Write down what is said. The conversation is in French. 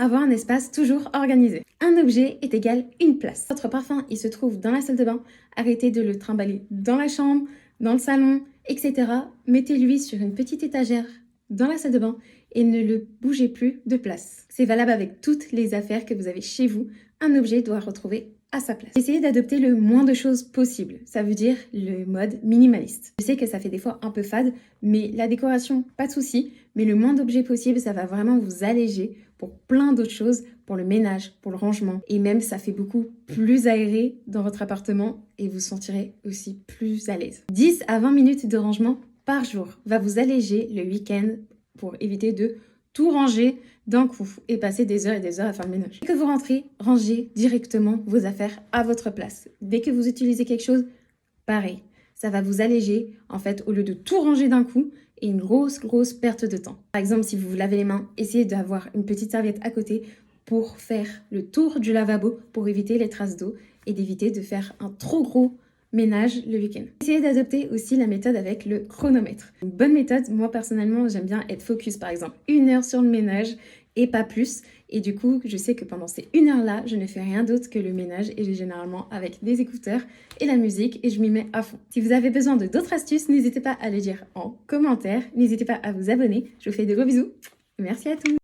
avoir un espace toujours organisé. Un objet est égal une place. Votre parfum, il se trouve dans la salle de bain. Arrêtez de le trimballer dans la chambre, dans le salon, etc. Mettez-lui sur une petite étagère dans la salle de bain et ne le bougez plus de place. C'est valable avec toutes les affaires que vous avez chez vous. Un objet doit retrouver à sa place. Essayez d'adopter le moins de choses possible. Ça veut dire le mode minimaliste. Je sais que ça fait des fois un peu fade, mais la décoration, pas de souci. Mais le moins d'objets possible, ça va vraiment vous alléger pour plein d'autres choses, pour le ménage, pour le rangement. Et même, ça fait beaucoup plus aéré dans votre appartement et vous sentirez aussi plus à l'aise. 10 à 20 minutes de rangement par jour va vous alléger le week-end pour éviter de tout ranger d'un coup et passer des heures et des heures à faire le ménage. Dès que vous rentrez, rangez directement vos affaires à votre place. Dès que vous utilisez quelque chose, pareil. Ça va vous alléger, en fait, au lieu de tout ranger d'un coup et une grosse perte de temps. Par exemple, si vous vous lavez les mains, essayez d'avoir une petite serviette à côté pour faire le tour du lavabo pour éviter les traces d'eau et d'éviter de faire un trop gros ménage le week-end. Essayez d'adopter aussi la méthode avec le chronomètre. Une bonne méthode, moi personnellement, j'aime bien être focus, par exemple 1 heure sur le ménage et pas plus. Et du coup, je sais que pendant ces 1 heure-là, je ne fais rien d'autre que le ménage et j'ai généralement avec des écouteurs et la musique et je m'y mets à fond. Si vous avez besoin de d'autres astuces, n'hésitez pas à les dire en commentaire. N'hésitez pas à vous abonner. Je vous fais de gros bisous. Merci à tous.